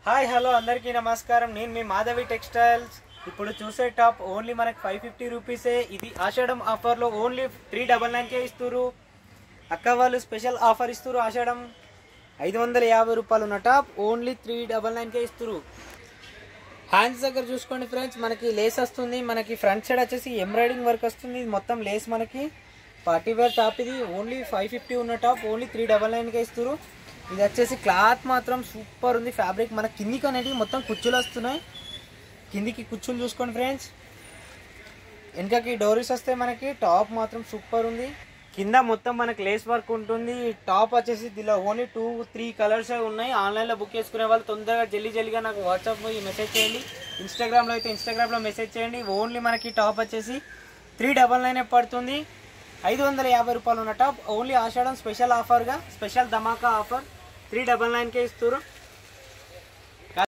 Hi hello అందరికీ నమస్కారం. నేను మీ మాధవి టెక్స్టైల్స్. ఇప్పుడు చూసే టాప్ ఓన్లీ మనకి 550 రూపీసే. ఇది ఆషాఢం ఆఫర్లో ఓన్లీ 399కే ఇస్తున్నారు. అక్క వాళ్ళు స్పెషల్ ఆఫర్ ఇస్తున్నారు. ఆషాఢం 550 రూపాయలు ఉన్న టాప్ ఓన్లీ 399కే ఇస్తున్నారు. హ్యాండ్స్ దగ్గర చూసుకోండి ఫ్రెండ్స్, మనకి లేస్ వస్తుంది. మనకి ఫ్రంట్ సైడ్ వచ్చేసి ఎంబ్రాయిడింగ్ వర్క్ వస్తుంది. ఇది మొత్తం లేస్ మనకి పార్టీవేర్ టాప్. ఇది ఓన్లీ 550 ఉన్న టాప్ ఓన్లీ 399కే ఇస్తున్నారు. ఇది వచ్చేసి క్లాత్ మాత్రం సూపర్ ఉంది. ఫ్యాబ్రిక్ మన కిందికి అనేది మొత్తం కుచ్చులు వస్తున్నాయి. కిందికి కుచ్చులు చూసుకోండి ఫ్రెండ్స్. వెనకకి డోరీస్ వస్తే మనకి టాప్ మాత్రం సూపర్ ఉంది. కింద మొత్తం మనకి లేస్ వర్క్ ఉంటుంది. టాప్ వచ్చేసి దీనిలో ఓన్లీ 2-3 కలర్స్ ఉన్నాయి. ఆన్లైన్లో బుక్ చేసుకునే వాళ్ళు తొందరగా జల్దీగా నాకు వాట్సాప్లో మెసేజ్ చేయండి. ఇన్స్టాగ్రామ్లో అయితే ఇన్స్టాగ్రామ్లో మెసేజ్ చేయండి. ఓన్లీ మనకి టాప్ వచ్చేసి 399 పడుతుంది. 550 రూపాయలు ఉన్న టాప్ ఓన్లీ ఆషాఢం స్పెషల్ ఆఫర్గా, స్పెషల్ ధమాకా ఆఫర్ 399కే ఇస్తారు.